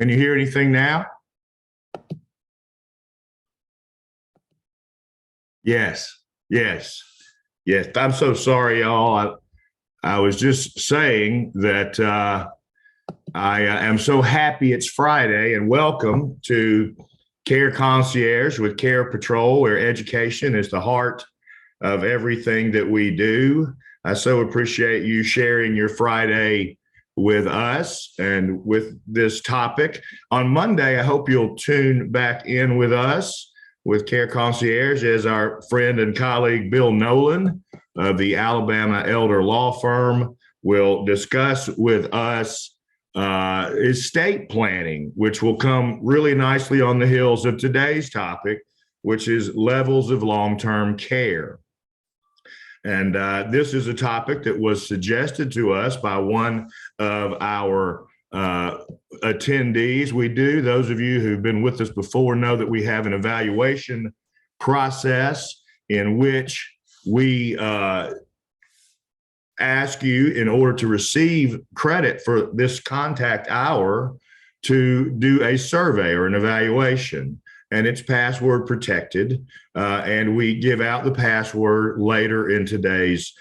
Can you hear anything now? Yes, yes, yes. I'm so sorry, y'all. I was just saying that I am so happy it's Friday, and welcome to Care Concierge with Carepatrol, where education is the heart of everything that we do. I so appreciate you sharing your Friday with us and with this topic. On Monday, I hope you'll tune back in with us with Care Concierge as our friend and colleague Bill Nolan of the Alabama Elder Law Firm will discuss with us estate planning, which will come really nicely on the heels of today's topic, which is levels of long-term care. And this is a topic that was suggested to us by one of our attendees. Those of you who've been with us before know that we have an evaluation process in which we ask you, in order to receive credit for this contact hour, to do a survey or an evaluation. And it's password protected. And we give out the password later in today's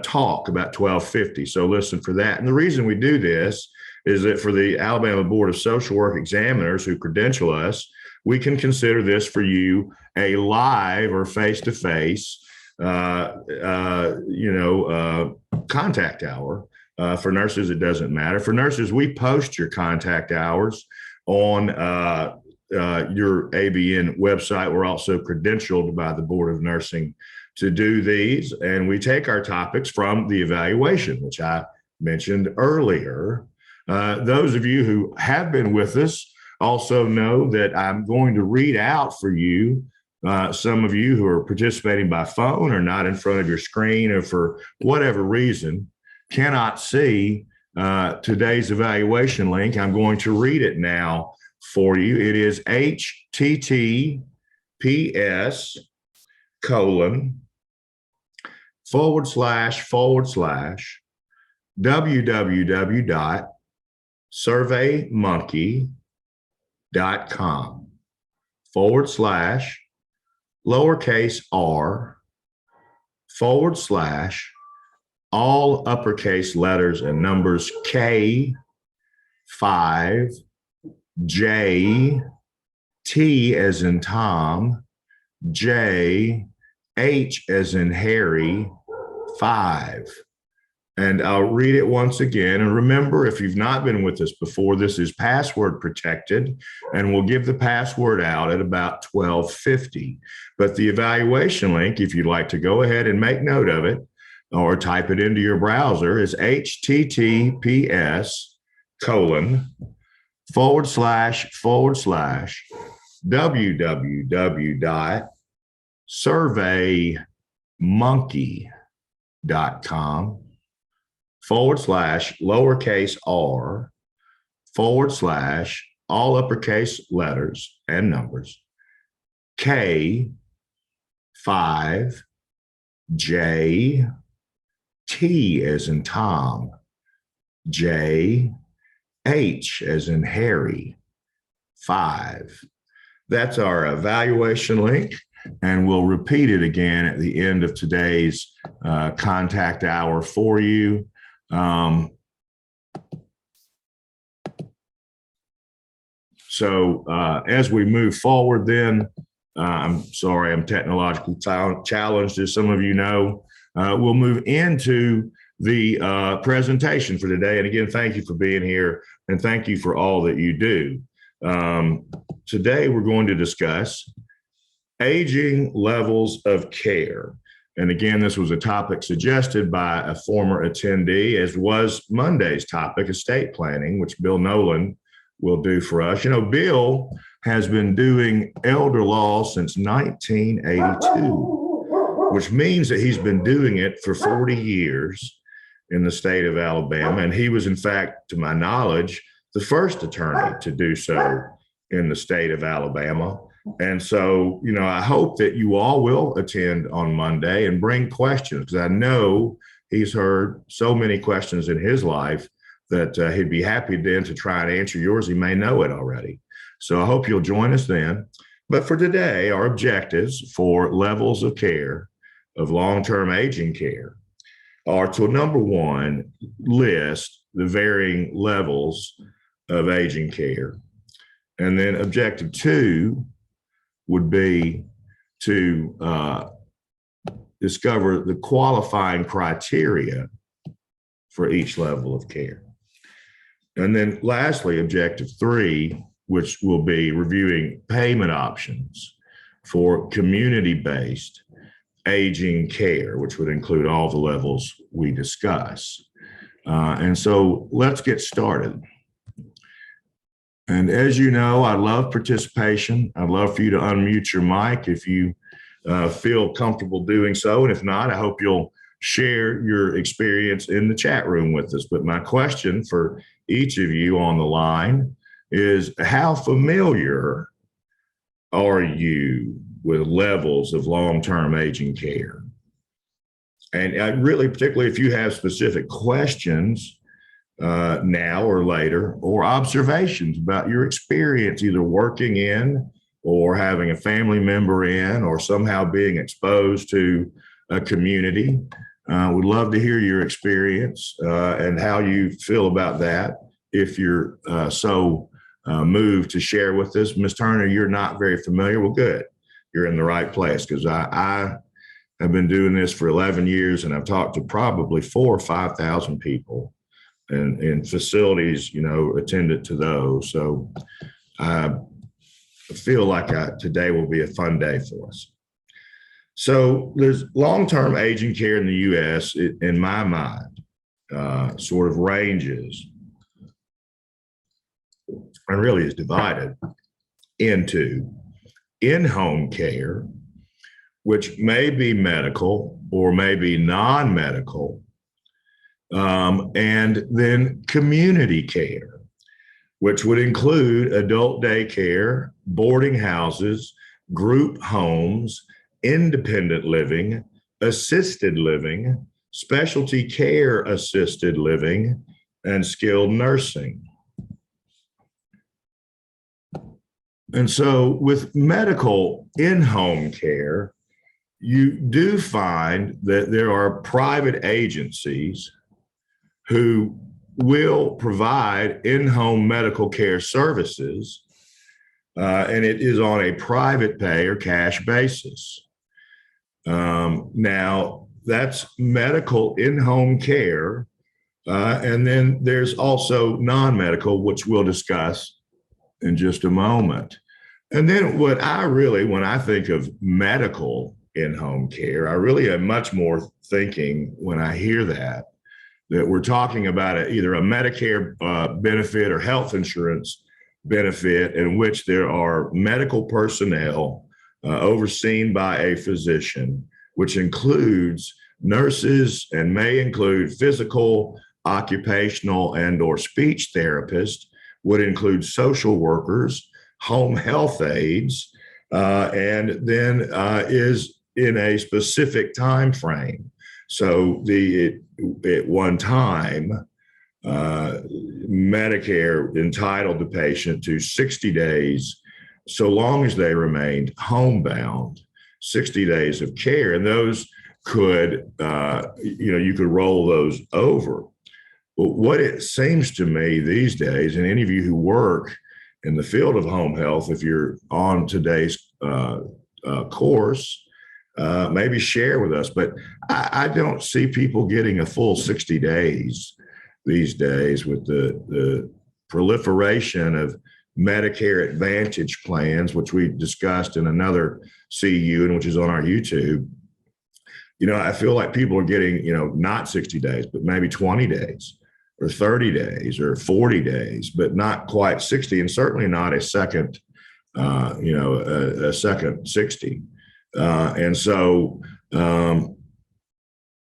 talk, about 12:50. So listen for that. And the reason we do this is that for the Alabama Board of Social Work examiners who credential us, we can consider this for you a live or face-to-face contact hour. For nurses, it doesn't matter. For nurses, we post your contact hours on your ABN website. We're also credentialed by the Board of Nursing to do these, and we take our topics from the evaluation, which I mentioned earlier. Those of you who have been with us also know that I'm going to read out for you. Some of you who are participating by phone or not in front of your screen, or for whatever reason cannot see today's evaluation link, I'm going to read it now for you. It is https://www.surveymonkey.com/ lowercase r/ all uppercase letters and numbers K 5 J T as in Tom J H as in Harry 5. And I'll read it once again. And remember, if you've not been with us before, this is password protected, and we'll give the password out at about 12:50. But the evaluation link, if you'd like to go ahead and make note of it or type it into your browser, is https://www.surveymonkey.com/ lowercase r/ all uppercase letters and numbers K 5 J T as in Tom J H as in Harry 5. That's our evaluation link, and we'll repeat it again at the end of today's contact hour for you. So as we move forward, then, I'm sorry, I'm technologically challenged, as some of you know. We'll move into the presentation for today. And again, thank you for being here, and thank you for all that you do. Today, we're going to discuss aging levels of care. And again, this was a topic suggested by a former attendee, as was Monday's topic, estate planning, which Bill Nolan will do for us. You know, Bill has been doing elder law since 1982, which means that he's been doing it for 40 years in the state of Alabama. And he was, in fact, to my knowledge, the first attorney to do so in the state of Alabama. And so, you know, I hope that you all will attend on Monday and bring questions, because I know he's heard so many questions in his life that he'd be happy then to try and answer yours. He may know it already. So I hope you'll join us then. But for today, our objectives for levels of care, of long-term aging care, are to, number one, list the varying levels of aging care. And then objective two would be to discover the qualifying criteria for each level of care. And then lastly, objective three, which will be reviewing payment options for community-based aging care, which would include all the levels we discuss. And so let's get started. And as you know, I love participation. I'd love for you to unmute your mic if you feel comfortable doing so. And if not, I hope you'll share your experience in the chat room with us. But my question for each of you on the line is, how familiar are you with levels of long-term aging care? And really, particularly if you have specific questions now or later, or observations about your experience either working in or having a family member in or somehow being exposed to a community. We'd love to hear your experience and how you feel about that. If you're so moved to share with us, Ms. Turner, you're not very familiar. Well, good. You're in the right place, because I have been doing this for 11 years and I've talked to probably 4,000 or 5,000 people and in facilities, attended to those. So I feel like today will be a fun day for us. So there's long-term aging care in the U.S., in my mind, sort of ranges and really is divided into in-home care, which may be medical or may be non-medical, and then community care, which would include adult daycare, boarding houses, group homes, independent living, assisted living, specialty care assisted living, and skilled nursing. And so with medical in-home care, you do find that there are private agencies who will provide in-home medical care services, and it is on a private pay or cash basis. Now, that's medical in-home care, and then there's also non-medical, which we'll discuss in just a moment. And then when I think of medical in-home care, I really am much more thinking, when I hear that we're talking about either a Medicare benefit or health insurance benefit in which there are medical personnel overseen by a physician, which includes nurses and may include physical, occupational, and or speech therapists, would include social workers, home health aides, and then is in a specific time frame. So at one time, Medicare entitled the patient to 60 days, so long as they remained homebound, 60 days of care. And those could, you could roll those over. But what it seems to me these days, and any of you who work in the field of home health, if you're on today's course, maybe share with us. But I don't see people getting a full 60 days these days with the proliferation of Medicare Advantage plans, which we discussed in another CU and which is on our YouTube. I feel like people are getting, not 60 days, but maybe 20 days or 30 days or 40 days, but not quite 60, and certainly not a second, a second 60. And so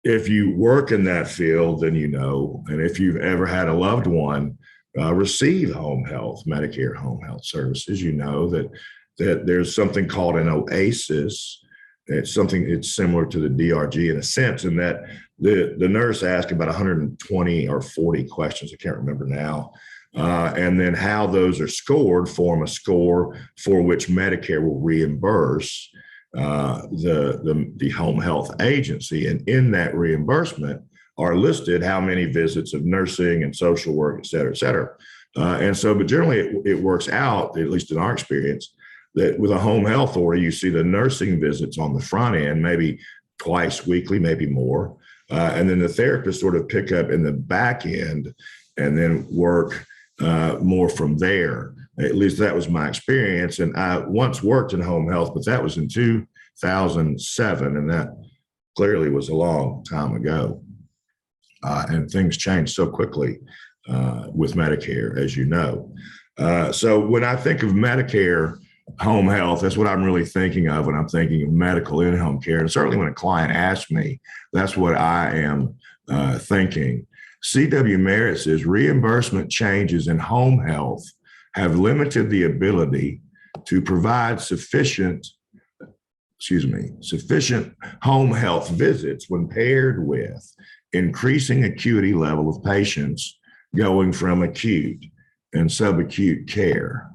if you work in that field, then and if you've ever had a loved one receive home health, Medicare home health services, that there's something called an OASIS, It's something, it's similar to the DRG in a sense, in that the nurse asked about 120 or 40 questions, I can't remember now. And then how those are scored form a score for which Medicare will reimburse the home health agency. And in that reimbursement are listed how many visits of nursing and social work, et cetera, et cetera. And so, but generally it works out, at least in our experience, that with a home health order, you see the nursing visits on the front end, maybe twice weekly, maybe more. And then the therapists sort of pick up in the back end and then work more from there. At least that was my experience. And I once worked in home health, but that was in 2007. And that clearly was a long time ago. And things changed so quickly with Medicare, as you know. So when I think of Medicare home health, that's what I'm really thinking of when I'm thinking of medical in-home care. And certainly when a client asks me, that's what I am thinking. C.W. Merritt says reimbursement changes in home health have limited the ability to provide sufficient home health visits when paired with increasing acuity level of patients going from acute and subacute care.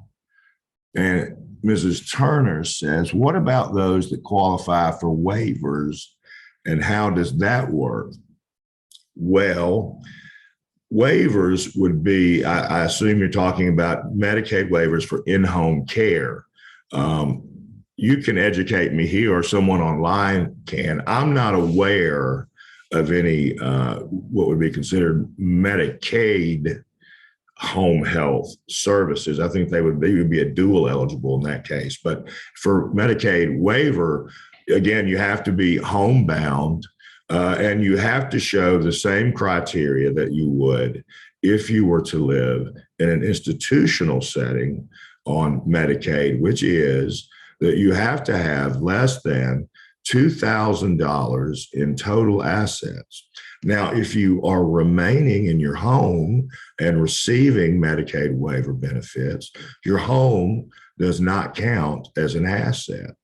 And Mrs. Turner says, what about those that qualify for waivers and how does that work? Well, waivers would be, I assume you're talking about Medicaid waivers for in-home care. You can educate me here or someone online can. I'm not aware of any what would be considered Medicaid home health services. I think they would be a dual eligible in that case. But for Medicaid waiver, again, you have to be homebound and you have to show the same criteria that you would if you were to live in an institutional setting on Medicaid, which is that you have to have less than $2,000 in total assets. Now, if you are remaining in your home and receiving Medicaid waiver benefits, your home does not count as an asset.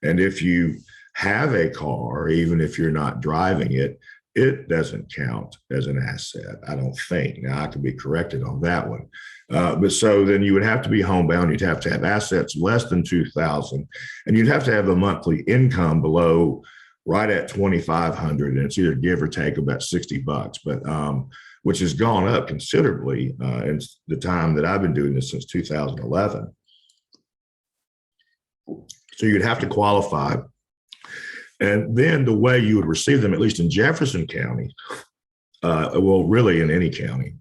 And if you have a car, even if you're not driving it, it doesn't count as an asset, I don't think. Now, I could be corrected on that one. But so then you would have to be homebound. You'd have to have assets less than $2,000, and you'd have to have a monthly income below right at $2,500, and it's either give or take about $60, but which has gone up considerably in the time that I've been doing this since 2011. So you'd have to qualify. And then the way you would receive them, at least in Jefferson County, well, really in any county,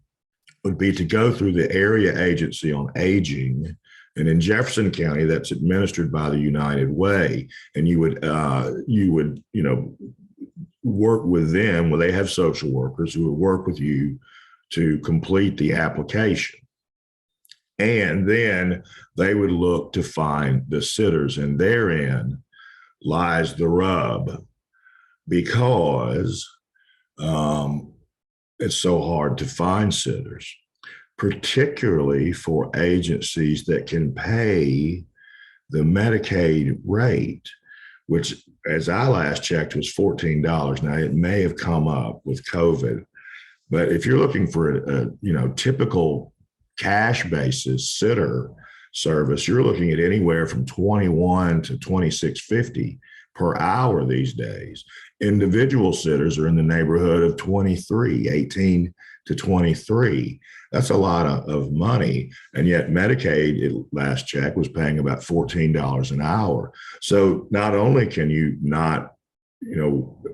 would be to go through the Area Agency on Aging. And in Jefferson County, that's administered by the United Way. And you would work with them, where they have social workers who would work with you to complete the application. And then they would look to find the sitters, and therein lies the rub, because it's so hard to find sitters, particularly for agencies that can pay the Medicaid rate, which, as I last checked, was $14. Now, it may have come up with COVID, but if you're looking for a typical cash basis sitter service, you're looking at anywhere from $21 to $26.50 per hour these days. Individual sitters are in the neighborhood of $18 to $23. That's a lot of money. And yet Medicaid, last check, was paying about $14 an hour. So not only can you not,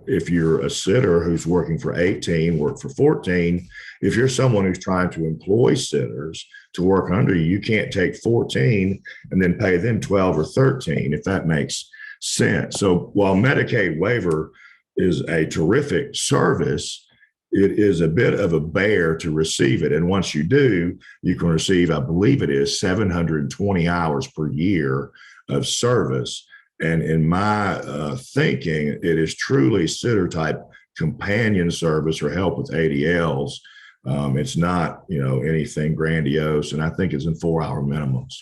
if you're a sitter who's working for 18, work for 14, if you're someone who's trying to employ sitters to work under you, you can't take 14 and then pay them 12 or 13, if that makes sense. So while Medicaid waiver is a terrific service, it is a bit of a bear to receive it. And once you do, you can receive, I believe it is 720 hours per year of service. And in my thinking, it is truly sitter type companion service or help with ADLs. It's not, anything grandiose. And I think it's in 4-hour minimums.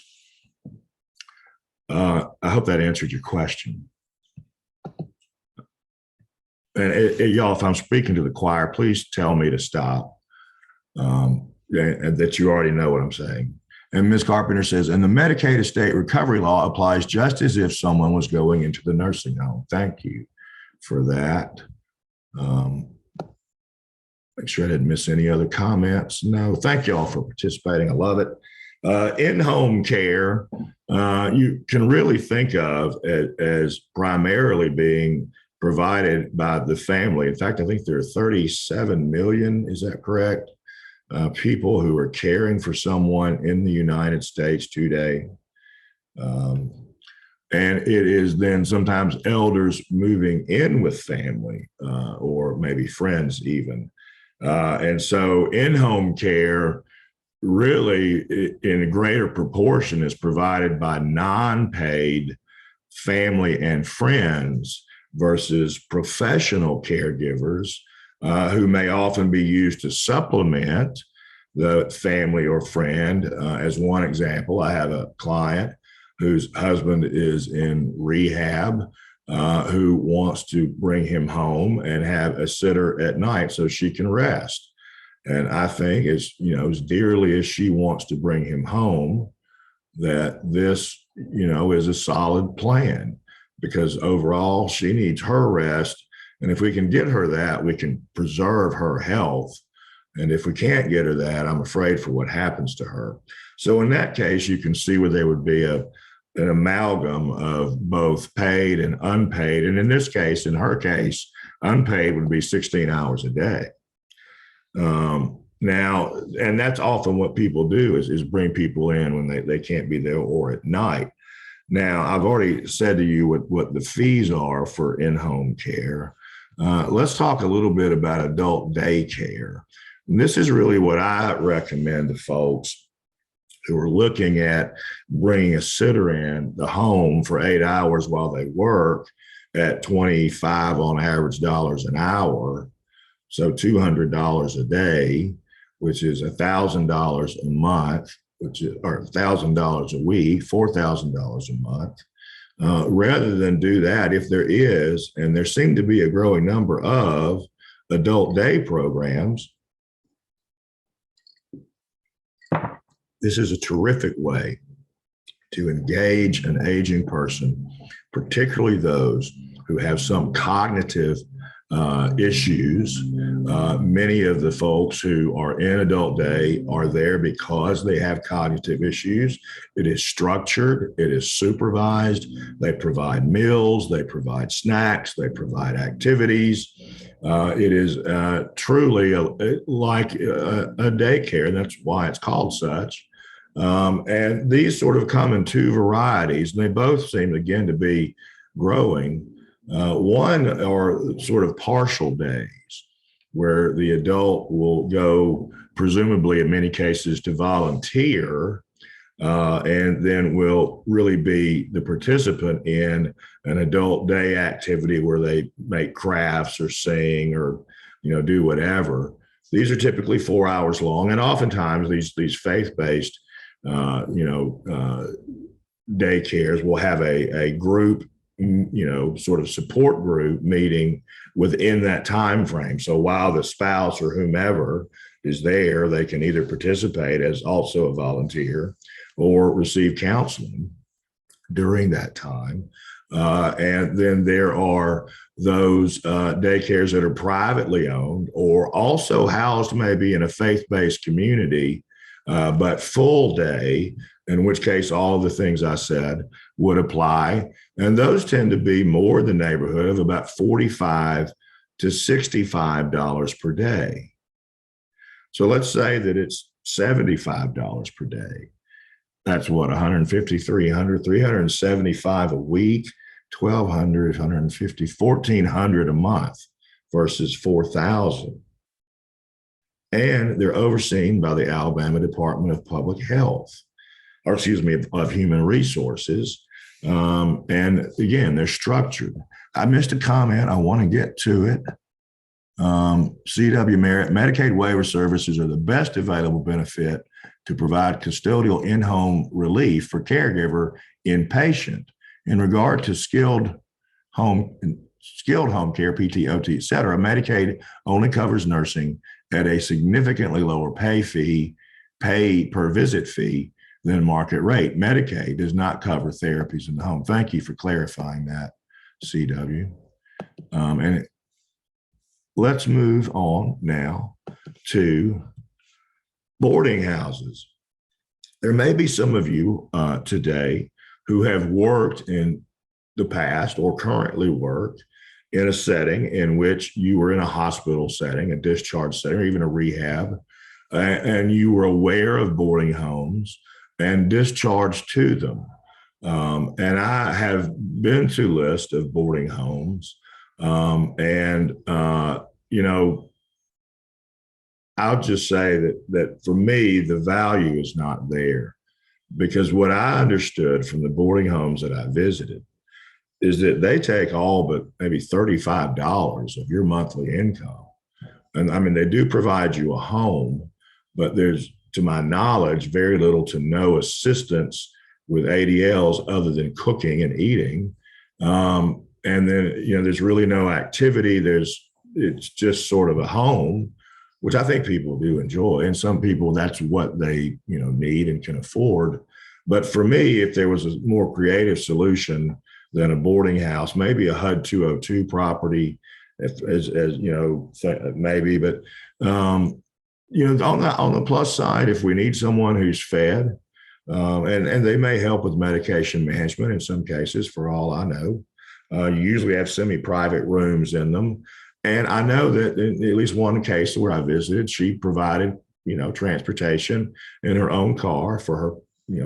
I hope that answered your question. y'all, if I'm speaking to the choir, please tell me to stop, and that you already know what I'm saying. And Ms. Carpenter says, and the Medicaid estate recovery law applies just as if someone was going into the nursing home. Thank you for that. Make sure I didn't miss any other comments. No, thank you all for participating. I love it. In-home care, you can really think of as primarily being provided by the family. In fact, I think there are 37 million, is that correct? People who are caring for someone in the United States today. And it is then sometimes elders moving in with family or maybe friends even. And so in-home care really in a greater proportion is provided by non-paid family and friends versus professional caregivers who may often be used to supplement the family or friend. As one example, I have a client whose husband is in rehab who wants to bring him home and have a sitter at night so she can rest. And I think as dearly as she wants to bring him home, that this, is a solid plan because overall she needs her rest. And if we can get her that, we can preserve her health. And if we can't get her that, I'm afraid for what happens to her. So in that case, you can see where there would be an amalgam of both paid and unpaid. And in this case, in her case, unpaid would be 16 hours a day. Now, and that's often what people do is bring people in when they can't be there or at night. Now, I've already said to you what the fees are for in-home care. Let's talk a little bit about adult daycare. And this is really what I recommend to folks who are looking at bringing a sitter in the home for 8 hours while they work at 25 on average dollars an hour. So $200 a day, which is $1,000 a month, or $1,000 a week, $4,000 a month. Rather than do that, if there is, and there seem to be a growing number of adult day programs, this is a terrific way to engage an aging person, particularly those who have some cognitive issues. Many of the folks who are in adult day are there because they have cognitive issues. It is structured, it is supervised. They provide meals, they provide snacks, they provide activities. It is truly like a daycare. That's why it's called such. And these sort of come in two varieties, and they both seem, again, to be growing. One are sort of partial days where the adult will go, presumably in many cases, to volunteer, and then will really be the participant in an adult day activity where they make crafts or sing or, do whatever. These are typically 4 hours long, and oftentimes these faith-based, daycares will have a group, sort of support group meeting within that time frame. So while the spouse or whomever is there, they can either participate as also a volunteer or receive counseling during that time. And then there are those daycares that are privately owned or also housed maybe in a faith-based community, but full day, in which case all the things I said would apply. And those tend to be more in the neighborhood of about $45 to $65 per day. So let's say that it's $75 per day. That's what, 150, 300, 375 a week, 1,200, 150, 1,400 a month versus 4,000. And they're overseen by the Alabama Department of Public Health, or of Human Resources. And again, they're structured. I missed a comment. I want to get to it. C.W. Merritt, Medicaid waiver services are the best available benefit to provide custodial in-home relief for caregiver inpatient. In regard to skilled skilled home care, PT, OT, et cetera, Medicaid only covers nursing at a significantly lower pay per visit fee than market rate. Medicaid does not cover therapies in the home. Thank you for clarifying that, CW. And let's move on now to boarding houses. There may be some of you today who have worked in the past or currently work in a setting in which you were in a hospital setting, a discharge setting, or even a rehab, and you were aware of boarding homes and discharged to them. And I have been to lists of boarding homes, I'll just say that for me, the value is not there, because what I understood from the boarding homes that I visited is that they take all but maybe $35 of your monthly income. And I mean, they do provide you a home, but there's, to my knowledge, very little to no assistance with ADLs other than cooking and eating. And then, there's really no activity. It's just sort of a home, which I think people do enjoy. And some people, that's what they, need and can afford. But for me, if there was a more creative solution than a boarding house, maybe a HUD 202 property, maybe. But on the plus side, if we need someone who's fed, and they may help with medication management in some cases, for all I know, you usually have semi-private rooms in them. And I know that in at least one case where I visited, she provided, transportation in her own car for her,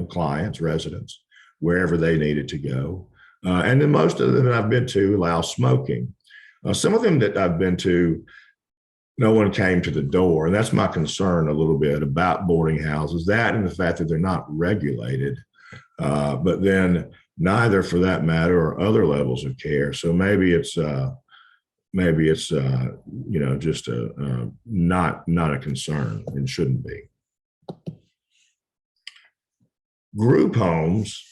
clients, residents, wherever they needed to go. And then most of them that I've been to allow smoking. Some of them that I've been to, no one came to the door. And that's my concern a little bit about boarding houses, that and the fact that they're not regulated, but then neither, for that matter, are other levels of care. So maybe it's just not a concern, and shouldn't be. Group homes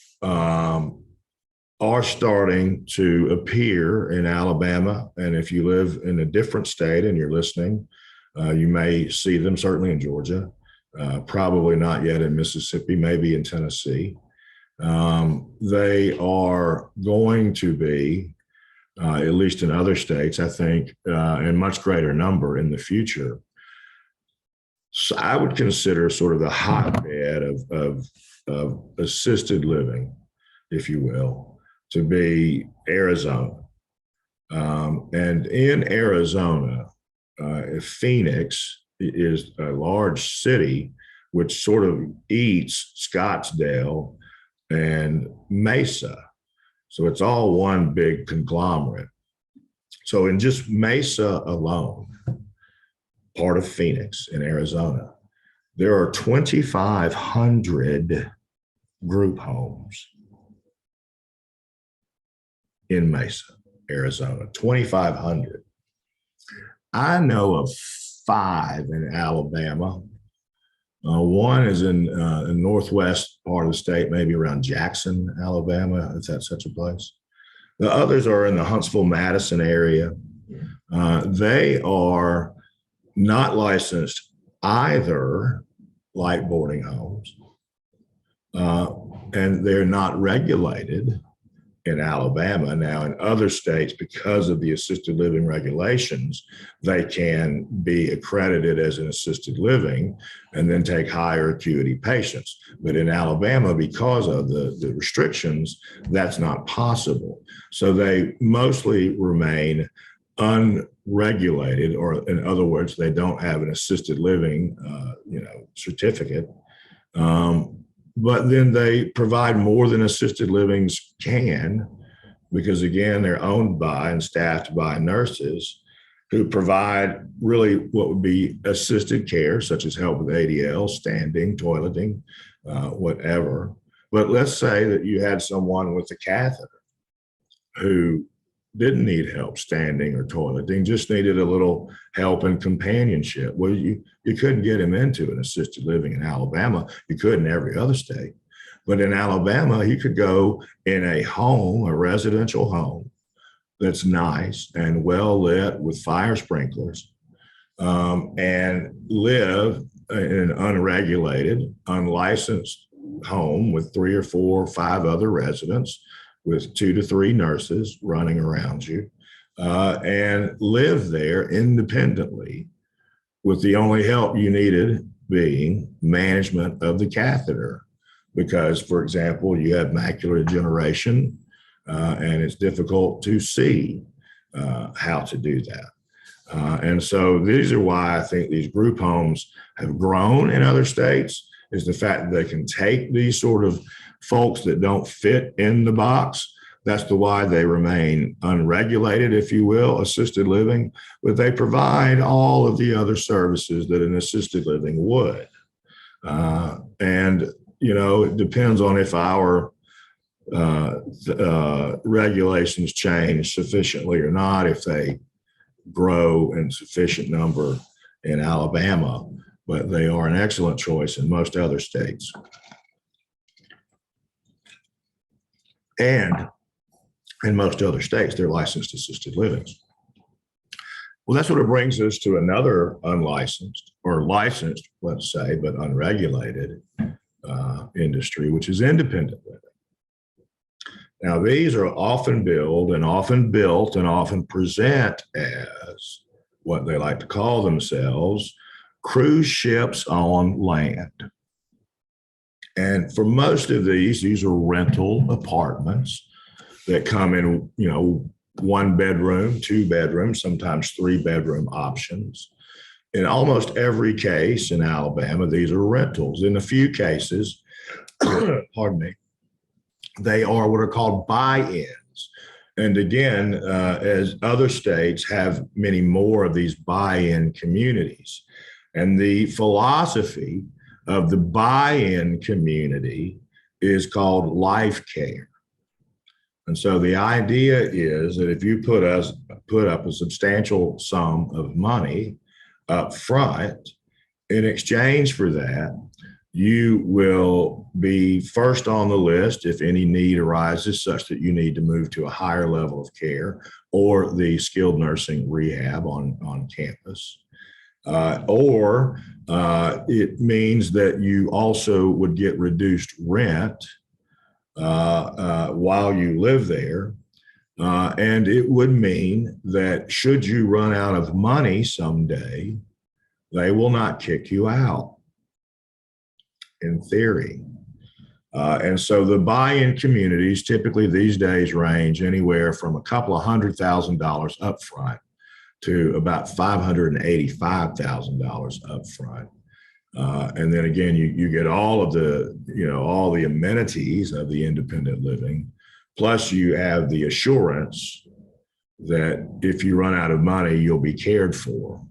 are starting to appear in Alabama. And if you live in a different state and you're listening, you may see them, certainly in Georgia, probably not yet in Mississippi, maybe in Tennessee. They are going to be, at least in other states, I think, in much greater number in the future. So I would consider sort of the hotbed of assisted living, if you will, to be Arizona. And in Arizona, Phoenix is a large city which sort of eats Scottsdale and Mesa. So it's all one big conglomerate. So in just Mesa alone, part of Phoenix in Arizona, there are 2,500 group homes in Mesa, Arizona, 2,500. I know of 5 in Alabama. One is in the northwest part of the state, maybe around Jackson, Alabama, if that's such a place. The others are in the Huntsville-Madison area. They are not licensed either, like boarding homes, and they're not regulated in Alabama. Now, in other states, because of the assisted living regulations, they can be accredited as an assisted living and then take higher acuity patients. But in Alabama, because of the restrictions, that's not possible. So they mostly remain unregulated, or in other words, they don't have an assisted living, certificate. But then they provide more than assisted livings can, because again, they're owned by and staffed by nurses who provide really what would be assisted care, such as help with ADL, standing, toileting, whatever. But let's say that you had someone with a catheter who didn't need help standing or toileting, just needed a little help and companionship. Well, you couldn't get him into an assisted living in Alabama. You could in every other state. But in Alabama, he could go in a home, a residential home, that's nice and well lit with fire sprinklers, and live in an unregulated, unlicensed home with 3 or 4 or 5 other residents with 2 to 3 nurses running around you, and live there independently with the only help you needed being management of the catheter. Because, for example, you have macular degeneration, and it's difficult to see how to do that. And so these are why I think these group homes have grown in other states, is the fact that they can take these sort of folks that don't fit in the box. That's the why they remain unregulated, if you will, assisted living, but they provide all of the other services that an assisted living would. And, you know, it depends on if our regulations change sufficiently or not, if they grow in sufficient number in Alabama, but they are an excellent choice in most other states. And in most other states, they're licensed assisted livings. Well, that's what it brings us to another unlicensed or licensed, let's say, but unregulated industry, which is independent living. Now, these are often billed and often built and often present as what they like to call themselves, cruise ships on land. And for most of these are rental apartments that come in, you know, 1 bedroom, 2 bedrooms, sometimes 3 bedroom options. In almost every case in Alabama, these are rentals. In a few cases, pardon me, they are what are called buy-ins. And again, as other states have many more of these buy-in communities. And the philosophy of the buy-in community is called life care. And so the idea is that if you put up a substantial sum of money up front, in exchange for that, you will be first on the list if any need arises such that you need to move to a higher level of care or the skilled nursing rehab on campus. Or it means that you also would get reduced rent while you live there. And it would mean that should you run out of money someday, they will not kick you out, in theory. And so the buy-in communities typically these days range anywhere from a couple of $100,000 up front to about $585,000 up front. And then again, you get all of the, you know, all the amenities of the independent living, plus you have the assurance that if you run out of money, you'll be cared for.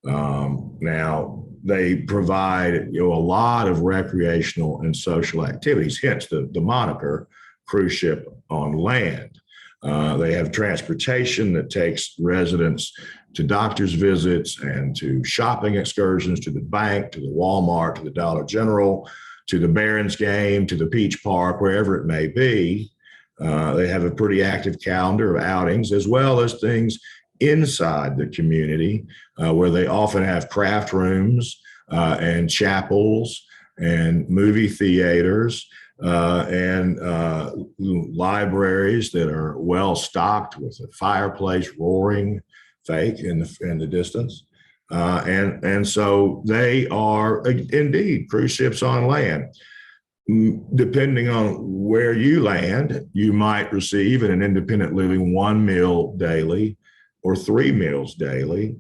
Now, they provide, you know, a lot of recreational and social activities, hence the moniker cruise ship on land. They have transportation that takes residents to doctor's visits and to shopping excursions, to the bank, to the Walmart, to the Dollar General, to the Barons game, to the Peach Park, wherever it may be. They have a pretty active calendar of outings, as well as things inside the community where they often have craft rooms and chapels and movie theaters and libraries that are well stocked with a fireplace roaring fake in the distance. And so they are indeed cruise ships on land. Depending on where you land, you might receive in an independent living 1 meal daily or 3 meals daily.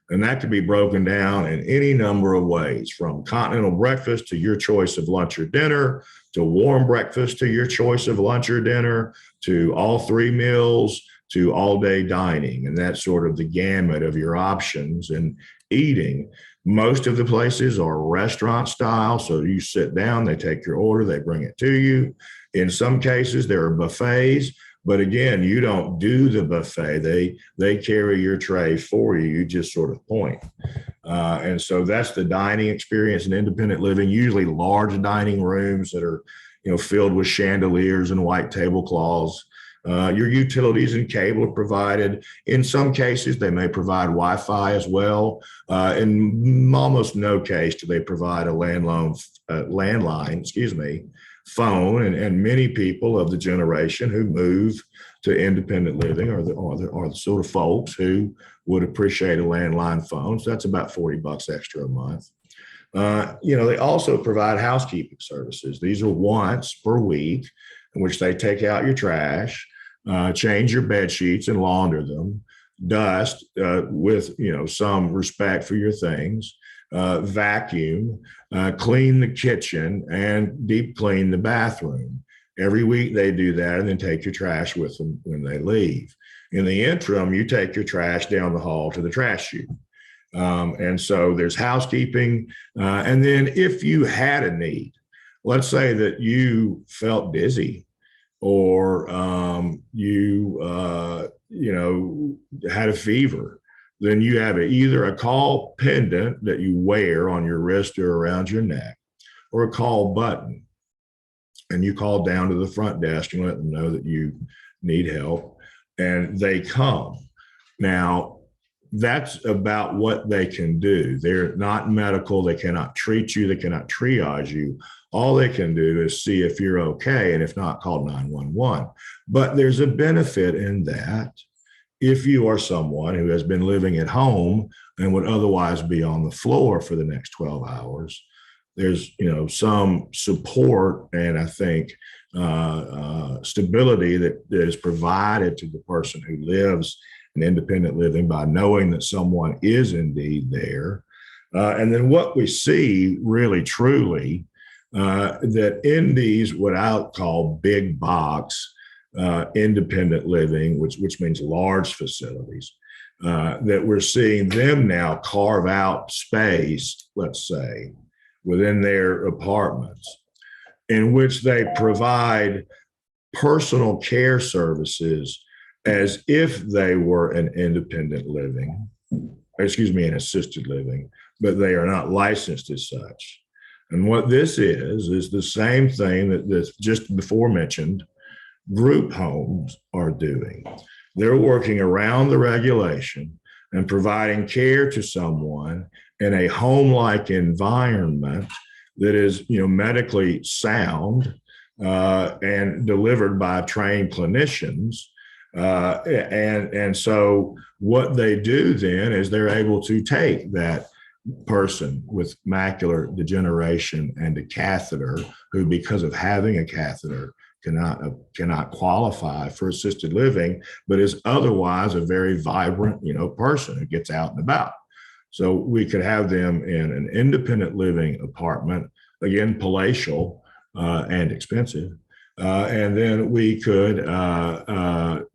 And that could be broken down in any number of ways, from continental breakfast to your choice of lunch or dinner, to warm breakfast to your choice of lunch or dinner, to all 3 meals, to all day dining. And that's sort of the gamut of your options in eating. Most of the places are restaurant style. So you sit down, they take your order, they bring it to you. In some cases, there are buffets. But again, you don't do the buffet. They carry your tray for you. You just sort of point. And so that's the dining experience in independent living, usually large dining rooms that are, you know, filled with chandeliers and white tablecloths. Your utilities and cable are provided. In some cases, they may provide Wi-Fi as well. In almost no case do they provide a landline, phone. And many people of the generation who move to independent living are the sort of folks who would appreciate a landline phone. So that's about $40 extra a month. They also provide housekeeping services. These are once per week in which they take out your trash, change your bed sheets and launder them, dust with some respect for your things, vacuum, clean the kitchen, and deep clean the bathroom. Every week they do that and then take your trash with them when they leave. In the interim, you take your trash down the hall to the trash chute. And so there's housekeeping. And then if you had a need, let's say that you felt dizzy or you had a fever, then you have either a call pendant that you wear on your wrist or around your neck, or a call button. And you call down to the front desk and let them know that you need help, and they come. Now, that's about what they can do. They're not medical. They cannot treat you. They cannot triage you. All they can do is see if you're okay, and if not, call 911. But there's a benefit in that. If you are someone who has been living at home and would otherwise be on the floor for the next 12 hours, there's some support and I think stability that is provided to the person who lives an independent living by knowing that someone is indeed there. And then what we see really truly that in these what I'll call big box independent living, which means large facilities, that we're seeing them now carve out space, let's say, within their apartments, in which they provide personal care services as if they were an independent living, an assisted living, but they are not licensed as such. And what this is the same thing that this just before mentioned group homes are doing. They're working around the regulation and providing care to someone in a home-like environment that is, medically sound and delivered by trained clinicians. And so what they do then is they're able to take that person with macular degeneration and a catheter who, because of having a catheter, cannot qualify for assisted living, but is otherwise a very vibrant, person who gets out and about. So we could have them in an independent living apartment, again, palatial and expensive. And then we could, have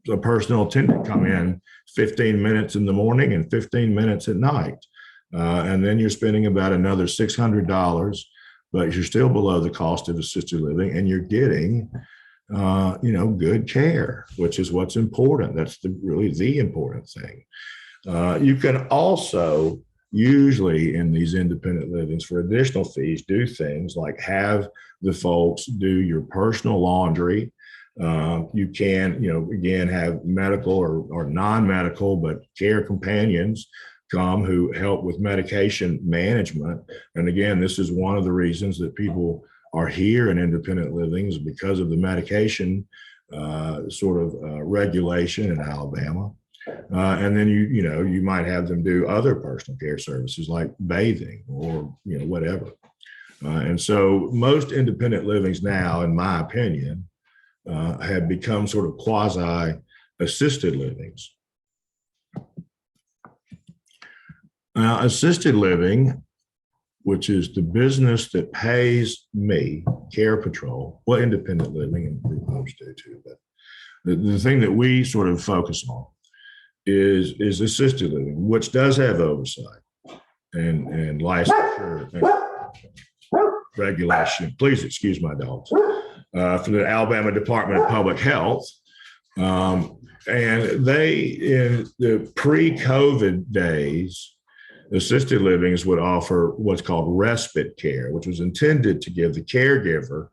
a personal attendant come in 15 minutes in the morning and 15 minutes at night. And then you're spending about another $600, but you're still below the cost of assisted living, and you're getting, good care, which is what's important. That's really the important thing. You can also usually in these independent livings for additional fees do things like have the folks do your personal laundry. You can, again, have medical or non-medical, but care companions come who help with medication management. And again, this is one of the reasons that people are here in independent living is because of the medication regulation in Alabama. And then you might have them do other personal care services like bathing or whatever. And so most independent livings now, in my opinion, have become sort of quasi assisted livings. Now, assisted living, which is the business that pays me, Carepatrol, well, independent living and group homes do too, but the thing that we sort of focus on is assisted living, which does have oversight and licensure and regulation. Please excuse my dogs. From the Alabama Department of Public Health. And they, in the pre-COVID days, assisted livings would offer what's called respite care, which was intended to give the caregiver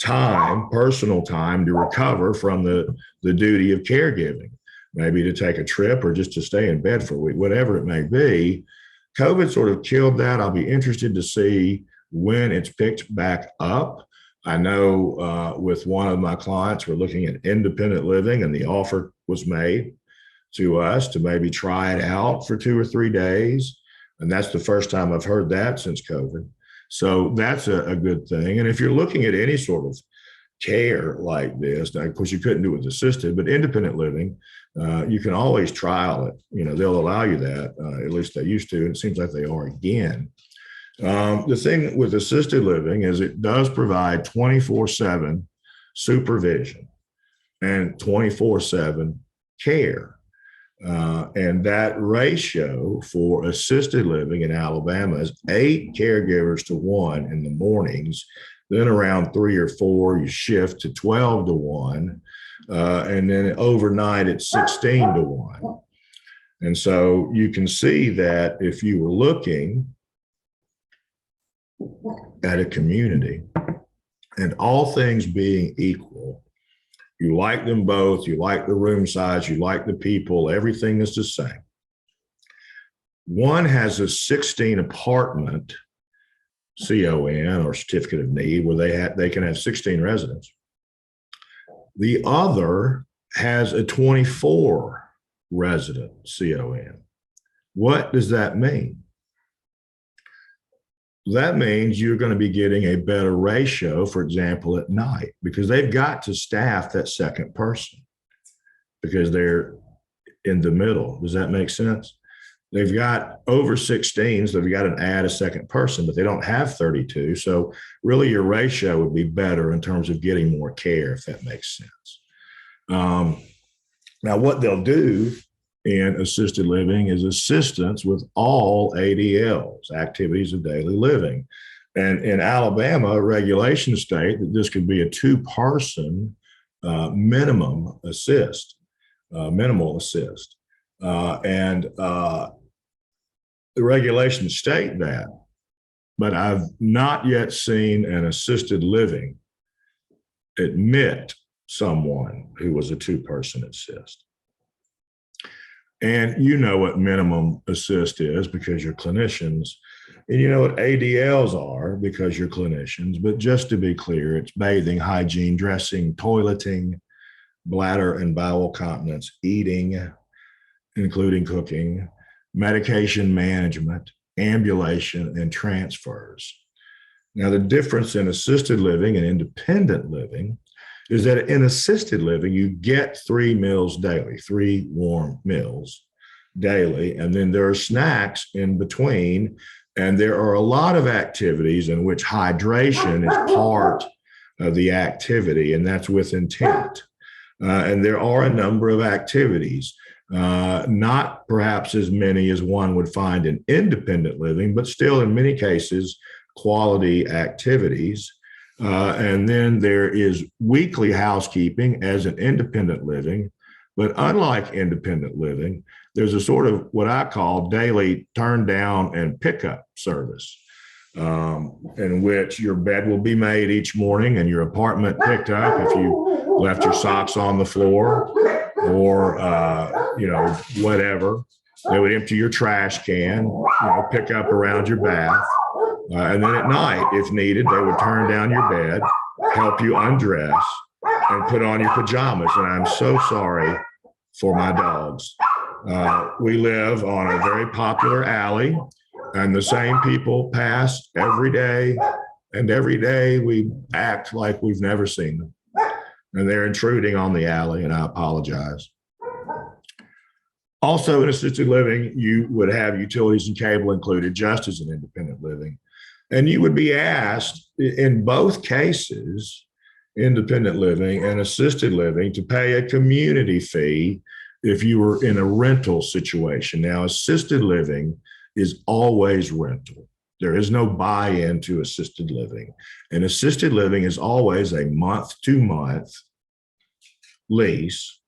time, personal time to recover from the duty of caregiving, maybe to take a trip or just to stay in bed for a week, whatever it may be. COVID sort of killed that. I'll be interested to see when it's picked back up. I know with one of my clients, we're looking at independent living, and the offer was made to us to maybe try it out for 2 or 3 days. And that's the first time I've heard that since COVID. So that's a good thing. And if you're looking at any sort of care like this, now, of course, you couldn't do it with assisted, but independent living, you can always trial it. They'll allow you that, at least they used to, and it seems like they are again. The thing with assisted living is it does provide 24/7 supervision and 24/7 care. And that ratio for assisted living in Alabama is 8 caregivers to 1 in the mornings. Then around 3 or 4, you shift to 12 to 1. And then overnight, it's 16 to 1. And so you can see that if you were looking at a community, and all things being equal, you like them both, you like the room size, you like the people, everything is the same. One has a 16 apartment CON or certificate of need where they can have 16 residents. The other has a 24 resident CON. What does that mean? That means you're going to be getting a better ratio, for example, at night, because they've got to staff that second person because they're in the middle. Does that make sense? They've got over 16s, so they've got to add a second person, but they don't have 32. So really your ratio would be better in terms of getting more care, if that makes sense. Now, what they'll do in assisted living is assistance with all ADLs, activities of daily living. And in Alabama, regulations state that this could be a 2-person minimal assist. And the regulations state that, but I've not yet seen an assisted living admit someone who was a 2-person assist. And you know what minimum assist is because you're clinicians, and you know what ADLs are because you're clinicians. But just to be clear, it's bathing, hygiene, dressing, toileting, bladder and bowel continence, eating, including cooking, medication management, ambulation, and transfers. Now, the difference in assisted living and independent living is that in assisted living, you get 3 meals daily, 3 warm meals daily, and then there are snacks in between. And there are a lot of activities in which hydration is part of the activity, and that's with intent. And there are a number of activities, not perhaps as many as one would find in independent living, but still in many cases, quality activities. And then there is weekly housekeeping as an independent living. But unlike independent living, there's a sort of what I call daily turn down and pickup service, in which your bed will be made each morning and your apartment picked up if you left your socks on the floor or, whatever. They would empty your trash can, pick up around your bath. And then at night, if needed, they would turn down your bed, help you undress, and put on your pajamas. And I'm so sorry for my dogs. We live on a very popular alley, and the same people pass every day. And every day we act like we've never seen them. And they're intruding on the alley, and I apologize. Also, in assisted living, you would have utilities and cable included, just as in independent living. And you would be asked in both cases, independent living and assisted living, to pay a community fee if you were in a rental situation. Now, assisted living is always rental. There is no buy-in to assisted living. And assisted living is always a month-to-month lease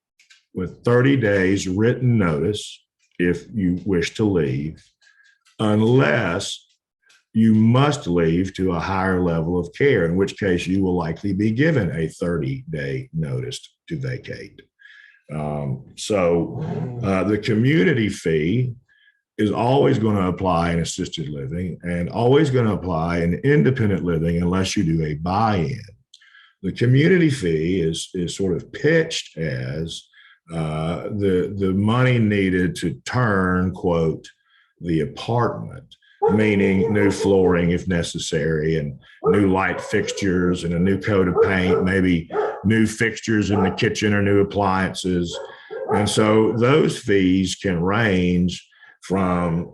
with 30 days written notice if you wish to leave, unless you must leave to a higher level of care, in which case you will likely be given a 30-day notice to vacate. The community fee is always going to apply in assisted living and always going to apply in independent living unless you do a buy-in. The community fee is sort of pitched as the money needed to turn, quote, the apartment, meaning new flooring if necessary, and new light fixtures and a new coat of paint, maybe new fixtures in the kitchen or new appliances. And so those fees can range from,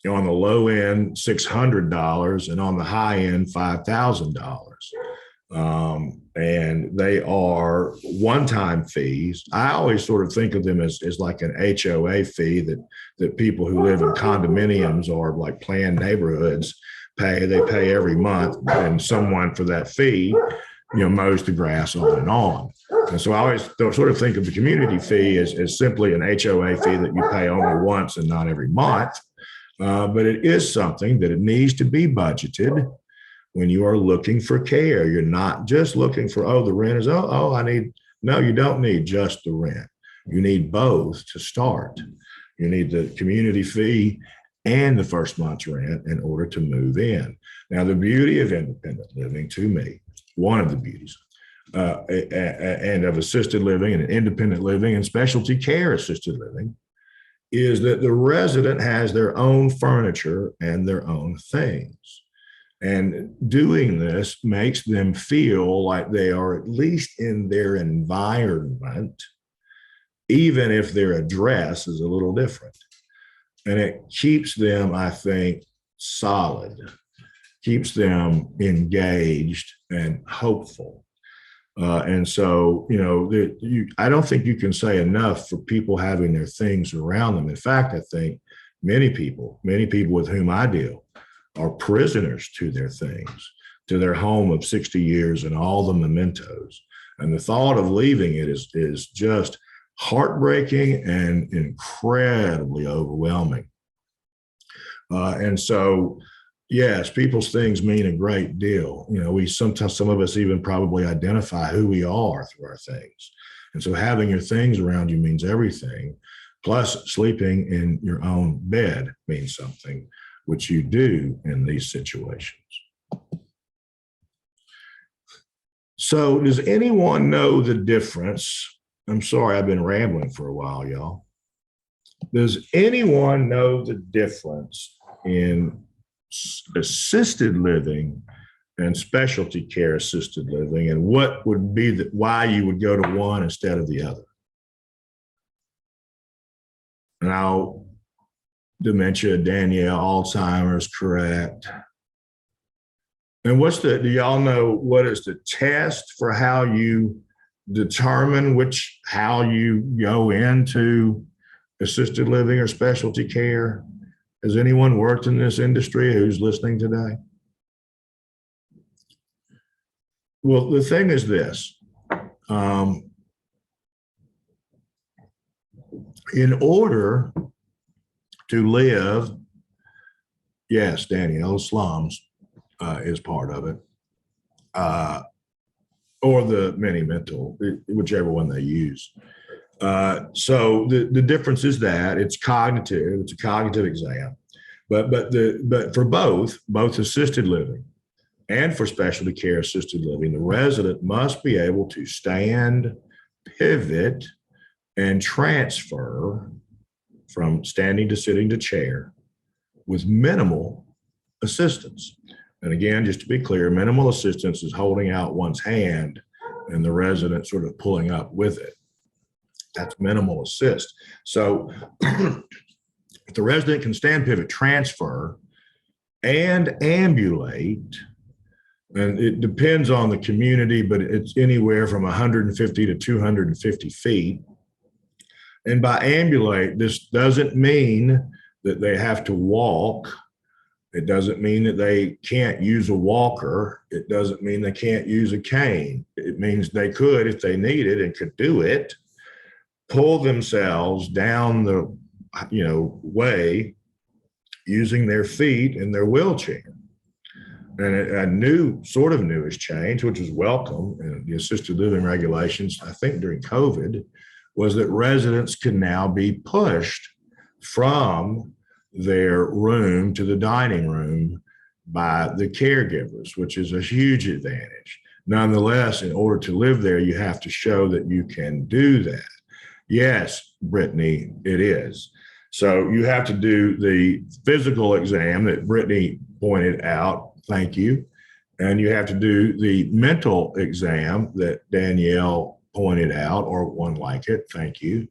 on the low end, $600, and on the high end, $5,000. And they are one-time fees. I always sort of think of them as like an HOA fee that people who live in condominiums or like planned neighborhoods pay. They pay every month, and someone for that fee, mows the grass on and on. And so I always sort of think of the community fee as simply an HOA fee that you pay only once and not every month. But it is something that it needs to be budgeted when you are looking for care. You're not just looking for, the rent is, no, you don't need just the rent. You need both to start. You need the community fee and the first month's rent in order to move in. Now, the beauty of independent living, to me, one of the beauties, and of assisted living and independent living and specialty care assisted living, is that the resident has their own furniture and their own things. And doing this makes them feel like they are at least in their environment, even if their address is a little different. And it keeps them, I think, solid, keeps them engaged and hopeful. And so, I don't think you can say enough for people having their things around them. In fact, I think many people with whom I deal are prisoners to their things, to their home of 60 years and all the mementos. And the thought of leaving it is just heartbreaking and incredibly overwhelming. And so, yes, people's things mean a great deal. We sometimes, some of us even probably identify who we are through our things. And so having your things around you means everything. Plus, sleeping in your own bed means something, which you do in these situations. So does anyone know the difference? I'm sorry, I've been rambling for a while, y'all. Does anyone know the difference in assisted living and specialty care assisted living, and what would be why you would go to one instead of the other? Now, dementia, Danielle, Alzheimer's, correct. And do y'all know what is the test for how you determine how you go into assisted living or specialty care? Has anyone worked in this industry who's listening today? Well, the thing is this. In order to live, yes, Danielle, slums is part of it, or the mini mental, whichever one they use. So the difference is that it's cognitive. It's a cognitive exam, but for both assisted living and for specialty care assisted living, the resident must be able to stand, pivot, and transfer from standing to sitting to chair with minimal assistance. And again, just to be clear, minimal assistance is holding out one's hand and the resident sort of pulling up with it. That's minimal assist. So if the resident can stand, pivot, transfer, and ambulate, and it depends on the community, but it's anywhere from 150 to 250 feet. And by ambulate, this doesn't mean that they have to walk. It doesn't mean that they can't use a walker. It doesn't mean they can't use a cane. It means they could, if they needed and could do it, pull themselves down the way using their feet in their wheelchair. and a new, sort of newish change, which was welcome in the assisted living regulations, I think during COVID, was that residents can now be pushed from their room to the dining room by the caregivers, which is a huge advantage. Nonetheless, in order to live there, you have to show that you can do that. Yes, Brittany, it is. So you have to do the physical exam that Brittany pointed out. Thank you. And you have to do the mental exam that Danielle pointed out, or one like it. Thank you.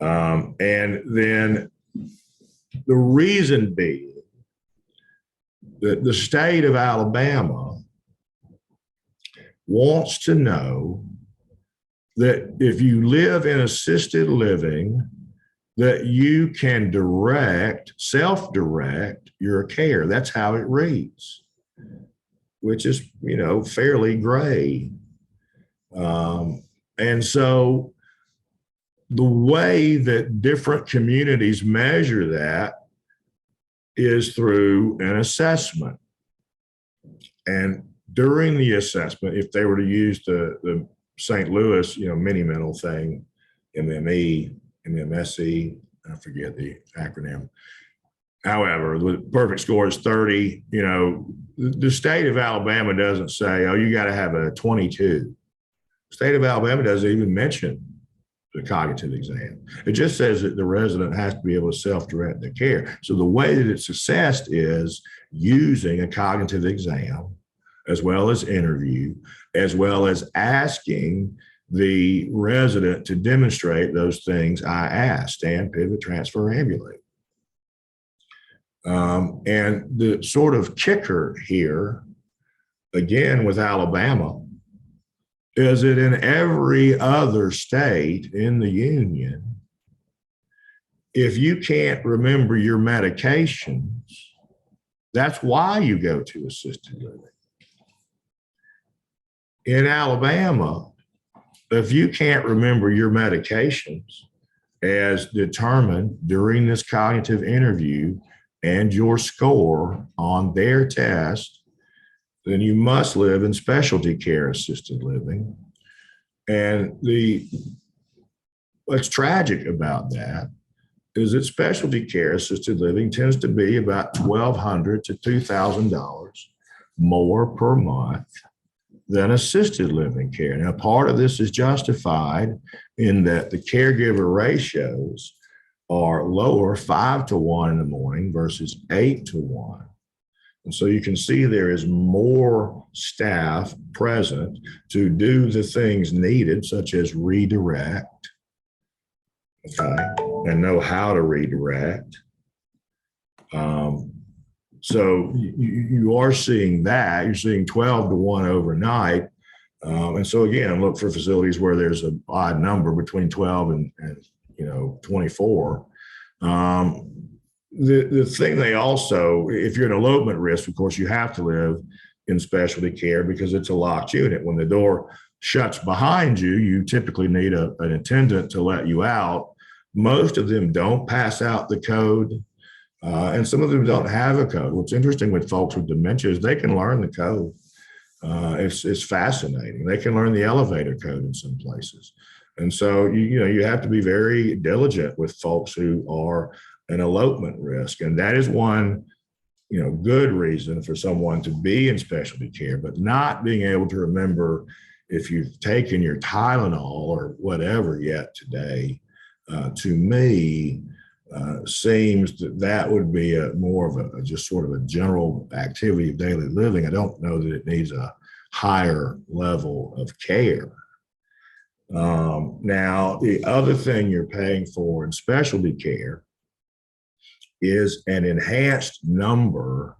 And then the reason being that the state of Alabama wants to know that if you live in assisted living, that you can self-direct your care. That's how it reads, which is, fairly gray. And so the way that different communities measure that is through an assessment. And during the assessment, if they were to use the St. Louis, mini mental thing, MME, MMSE, I forget the acronym. However, the perfect score is 30. The state of Alabama doesn't say, oh, you got to have a 22. The state of Alabama doesn't even mention the cognitive exam. It just says that the resident has to be able to self-direct their care. So the way that it's assessed is using a cognitive exam, as well as interview, as well as asking the resident to demonstrate those things I asked: stand, pivot, transfer, ambulate. And the sort of kicker here, again with Alabama, is that in every other state in the union, if you can't remember your medications, that's why you go to assisted living. In Alabama, if you can't remember your medications as determined during this cognitive interview and your score on their test, then you must live in specialty care assisted living. And what's tragic about that is that specialty care assisted living tends to be about $1,200 to $2,000 more per month than assisted living care. Now, part of this is justified in that the caregiver ratios are lower, 5 to 1 in the morning versus 8 to 1. And so you can see there is more staff present to do the things needed, such as redirect, okay, and know how to redirect. So you are seeing that. You're seeing 12 to 1 overnight. And so again, look for facilities where there's an odd number between 12 and 24. The thing they also, if you're an elopement risk, of course, you have to live in specialty care because it's a locked unit. When the door shuts behind you, you typically need an attendant to let you out. Most of them don't pass out the code. And some of them don't have a code. What's interesting with folks with dementia is they can learn the code. It's fascinating. They can learn the elevator code in some places. And so, you have to be very diligent with folks who are an elopement risk. And that is one, good reason for someone to be in specialty care, but not being able to remember if you've taken your Tylenol or whatever yet today, to me, seems that would be more of a just sort of a general activity of daily living. I don't know that it needs a higher level of care. Now, the other thing you're paying for in specialty care is an enhanced number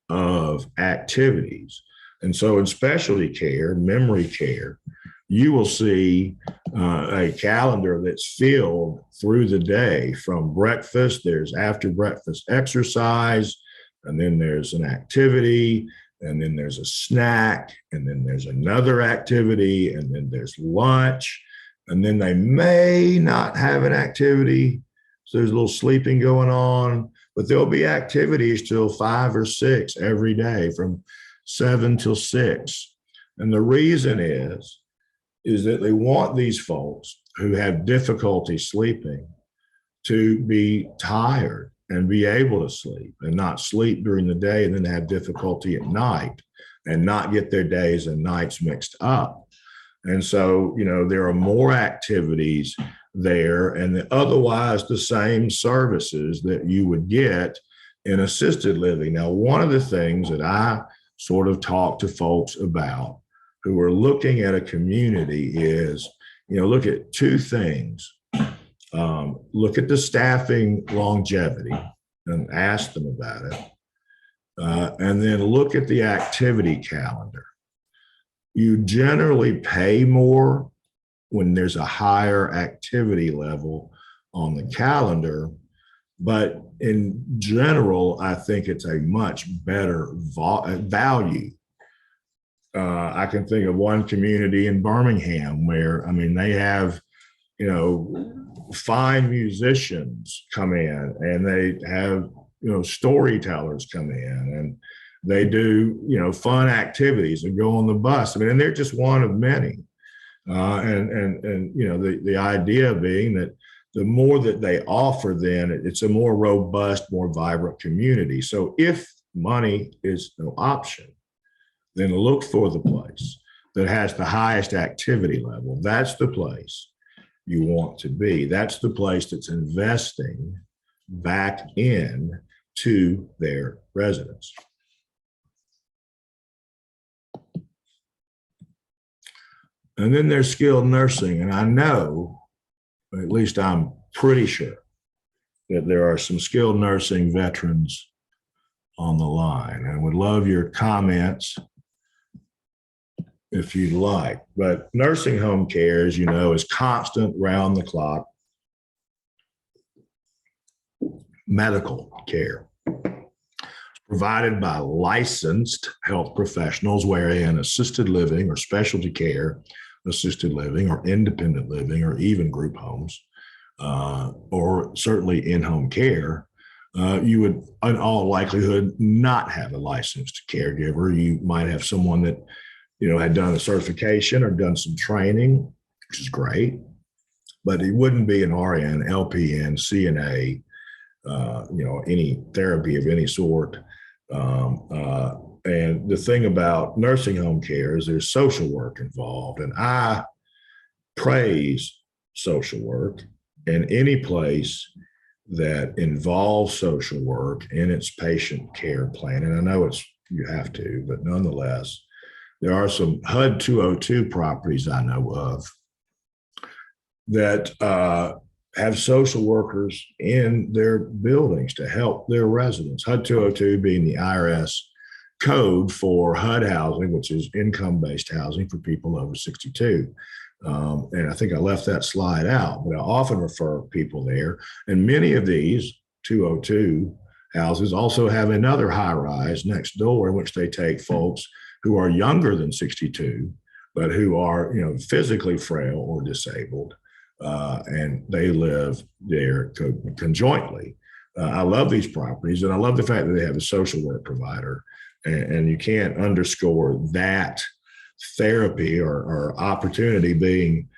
of activities. And so in specialty care, memory care, you will see a calendar that's filled through the day. From breakfast, there's after breakfast exercise, and then there's an activity, and then there's a snack, and then there's another activity, and then there's lunch, and then they may not have an activity. So there's a little sleeping going on, but there'll be activities till 5 or 6 every day, from 7 till 6. And the reason is that they want these folks who have difficulty sleeping to be tired and be able to sleep and not sleep during the day and then have difficulty at night and not get their days and nights mixed up. And so, there are more activities there and otherwise the same services that you would get in assisted living. Now, one of the things that I sort of talk to folks about who are looking at a community is, look at two things. Look at the staffing longevity and ask them about it. And then look at the activity calendar. You generally pay more when there's a higher activity level on the calendar, but in general, I think it's a much better value. I can think of one community in Birmingham where, they have, fine musicians come in and they have, storytellers come in and they do, fun activities and go on the bus. And they're just one of many. The idea being that the more that they offer, then it's a more robust, more vibrant community. So if money is no option, then look for the place that has the highest activity level. That's the place you want to be. That's the place that's investing back in to their residents. And then there's skilled nursing. And I know, at least I'm pretty sure, that there are some skilled nursing veterans on the line and would love your comments if you'd like. But nursing home care, as you know, is constant round the clock medical care provided by licensed health professionals, wherein assisted living or specialty care, assisted living or independent living or even group homes, or certainly in-home care, you would in all likelihood not have a licensed caregiver. You might have someone that had done a certification or done some training, which is great, but it wouldn't be an RN, LPN, CNA, any therapy of any sort. And the thing about nursing home care is there's social work involved. And I praise social work in any place that involves social work in its patient care plan. And I know you have to, but nonetheless, there are some HUD 202 properties I know of that have social workers in their buildings to help their residents. HUD 202 being the IRS code for HUD housing, which is income-based housing for people over 62. And I think I left that slide out, but I often refer people there. And many of these 202 houses also have another high-rise next door in which they take folks who are younger than 62, but who are, physically frail or disabled, and they live there conjointly. I love these properties, and I love the fact that they have a social work provider, and you can't underscore that therapy or opportunity being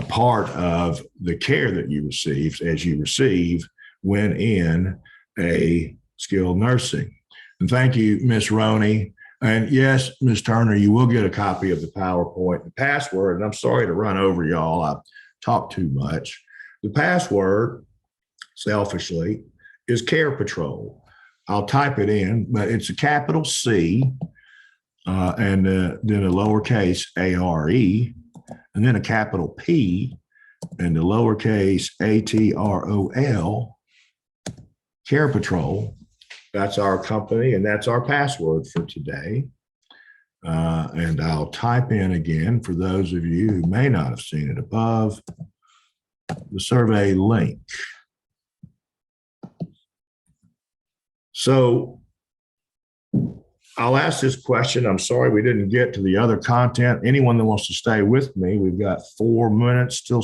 part of the care that you receive as you receive when in a skilled nursing. And thank you, Ms. Roney. And yes, Ms. Turner, you will get a copy of the PowerPoint. The password, and I'm sorry to run over y'all, I talk too much. The password, selfishly, is Carepatrol. I'll type it in, but it's a capital C and then a lowercase ARE, and then a capital P and a lowercase ATROL, Carepatrol. That's our company, and that's our password for today. And I'll type in again for those of you who may not have seen it above, the survey link. So I'll ask this question. I'm sorry we didn't get to the other content. Anyone that wants to stay with me, we've got 4 minutes till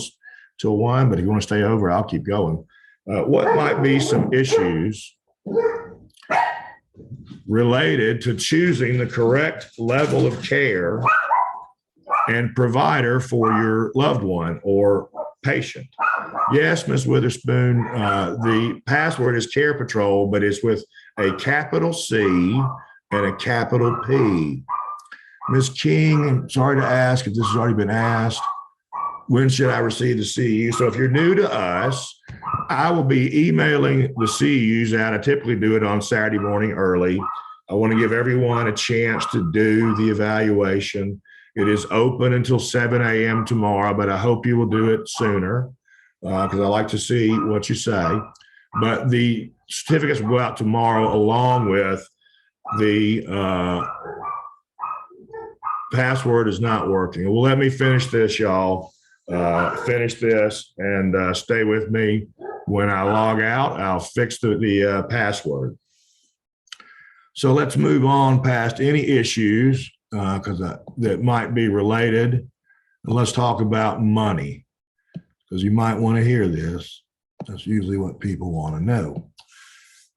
1, but if you want to stay over, I'll keep going. What might be some issues related to choosing the correct level of care and provider for your loved one or patient. Yes, Ms. Witherspoon, the password is Carepatrol, but it's with a capital C and a capital P. Ms. King, I'm sorry to ask if this has already been asked. When should I receive the CEU? So if you're new to us, I will be emailing the CEUs out. I typically do it on Saturday morning early. I want to give everyone a chance to do the evaluation. It is open until 7 a.m. tomorrow, but I hope you will do it sooner because I like to see what you say. But the certificates will go out tomorrow along with the password is not working. Well, let me finish this, y'all. Finish this and stay with me. When I log out, I'll fix the password. So let's move on past any issues because that might be related. And let's talk about money because you might want to hear this. That's usually what people want to know.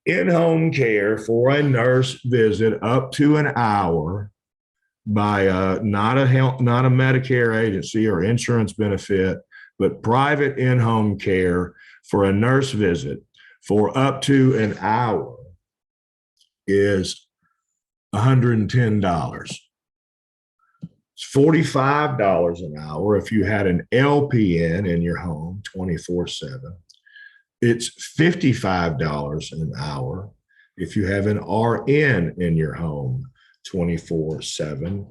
In-home care for a nurse visit up to an hour by not a Medicare agency or insurance benefit, but private in-home care for a nurse visit for up to an hour is $110. It's $45 an hour if you had an LPN in your home 24/7. It's $55 an hour if you have an RN in your home 24/7.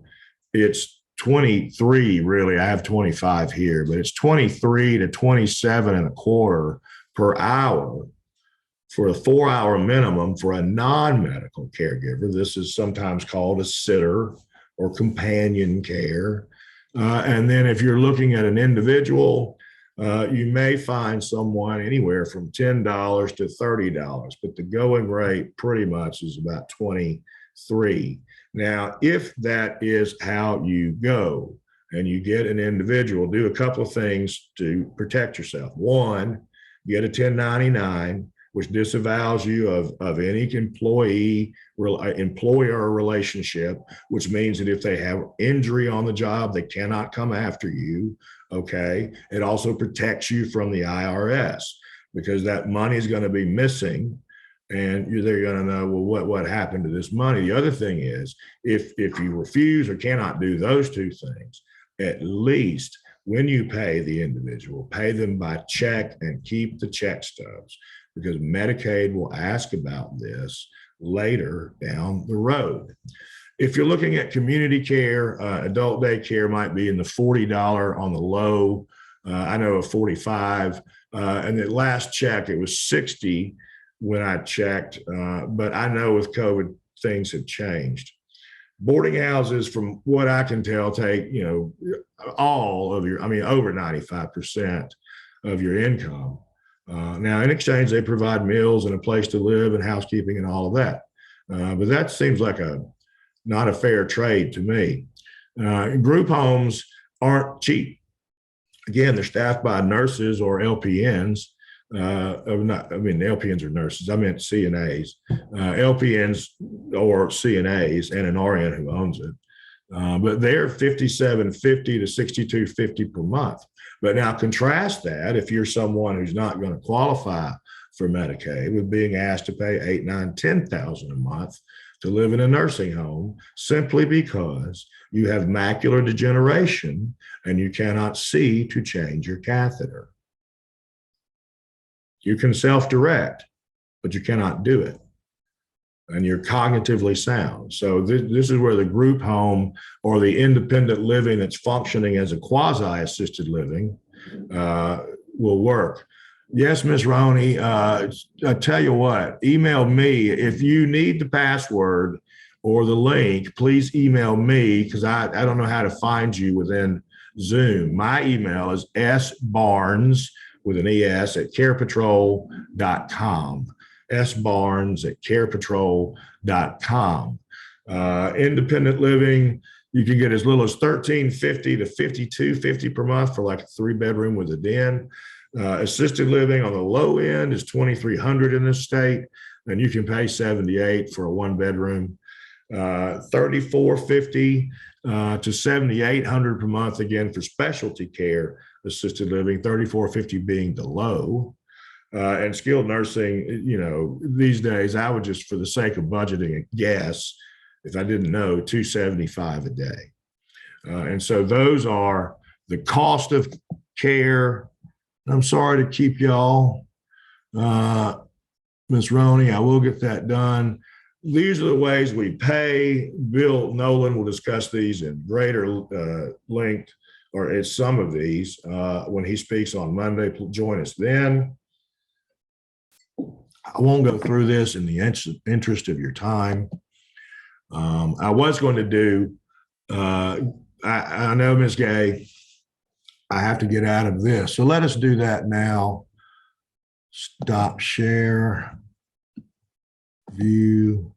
It's 23, really. I have 25 here, but it's 23 to 27 and a quarter per hour for a 4-hour minimum for a non-medical caregiver. This is sometimes called a sitter or companion care. And then if you're looking at an individual, you may find someone anywhere from $10 to $30, but the going rate pretty much is about 23. Now, if that is how you go and you get an individual, do a couple of things to protect yourself. One, get a 1099, which disavows you of any employer relationship, which means that if they have injury on the job, they cannot come after you. Okay. It also protects you from the IRS because that money is going to be missing. And they're going to know, well, what happened to this money? The other thing is, if you refuse or cannot do those two things, at least when you pay the individual, pay them by check and keep the check stubs because Medicaid will ask about this later down the road. If you're looking at community care, adult day care might be in the $40 on the low. I know of $45, and the last check, it was $60 when I checked, but I know with COVID, things have changed. Boarding houses, from what I can tell, take, all of your, over 95% of your income. Now, in exchange, they provide meals and a place to live and housekeeping and all of that. But that seems like not a fair trade to me. Group homes aren't cheap. Again, they're staffed by nurses or LPNs. LPNs are nurses. I meant CNAs, LPNs or CNAs, and an RN who owns it. But they're $57.50 to $62.50 per month. But now contrast that if you're someone who's not going to qualify for Medicaid with being asked to pay $8,000, $9,000, $10,000 a month to live in a nursing home simply because you have macular degeneration and you cannot see to change your catheter. You can self-direct, but you cannot do it. And you're cognitively sound. So this is where the group home or the independent living that's functioning as a quasi-assisted living will work. Yes, Ms. Roney, I tell you what, email me. If you need the password or the link, please email me because I don't know how to find you within Zoom. My email is sbarnes with an ES at carepatrol.com. sbarnes@carepatrol.com. Independent living, you can get as little as $13.50 to $52.50 per month for like a 3-bedroom with a den. Assisted living on the low end is $2,300 in this state. and you can pay $78 for a 1-bedroom, $3,450 to $7,800 per month again for specialty care, assisted living, $3,450 being the low. And skilled nursing, these days I would just, for the sake of budgeting, guess, if I didn't know, $275 a day. And so those are the cost of care. I'm sorry to keep y'all, Ms. Roney, I will get that done. These are the ways we pay. Bill Nolan will discuss these in greater length, or at some of these, when he speaks on Monday. Join us then. I won't go through this in the interest of your time. I was going to do, I know, Ms. Gay, I have to get out of this. So let us do that now. Stop share, view.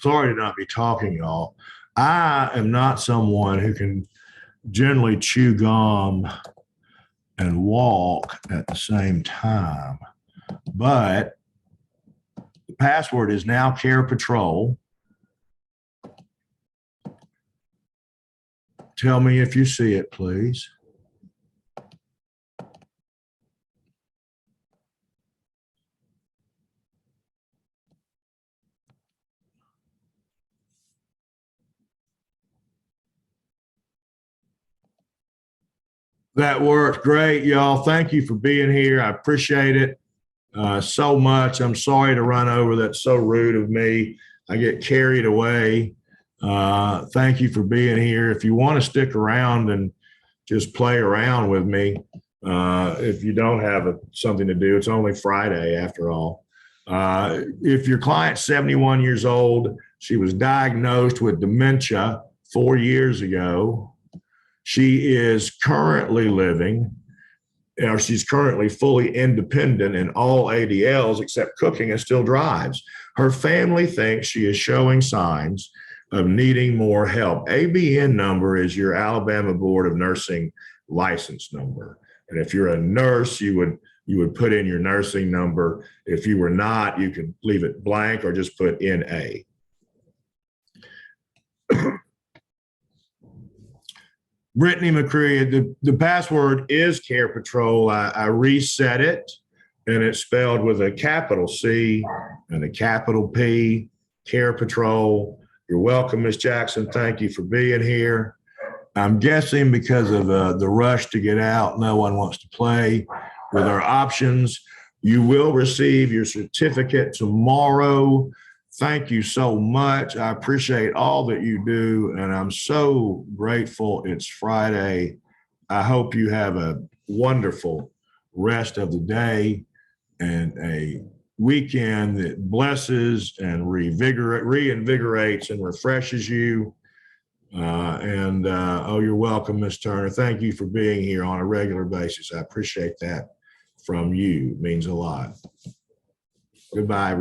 Sorry to not be talking, y'all. I am not someone who can generally chew gum and walk at the same time, but the password is now Carepatrol. Tell me if you see it, please. That worked great, y'all. Thank you for being here. I appreciate it so much. I'm sorry to run over. That's so rude of me. I get carried away. Thank you for being here. If you want to stick around and just play around with me, if you don't have something to do, it's only Friday after all. If your client's 71 years old, she was diagnosed with dementia 4 years ago. She is currently living, or she's currently fully independent in all ADLs except cooking and still drives. Her family thinks she is showing signs of needing more help. ABN number is your Alabama Board of Nursing license number. And if you're a nurse, you would put in your nursing number. If you were not, you could leave it blank or just put NA. Brittany McCreary, the password is Carepatrol. I reset it, and it's spelled with a capital C and a capital P, Carepatrol. You're welcome, Ms. Jackson. Thank you for being here. I'm guessing because of the rush to get out, no one wants to play with our options. You will receive your certificate tomorrow. Thank you so much. I appreciate all that you do, and I'm so grateful it's Friday. I hope you have a wonderful rest of the day and a weekend that blesses and reinvigorates and refreshes you. Oh, you're welcome, Ms. Turner. Thank you for being here on a regular basis. I appreciate that from you. It means a lot. Goodbye.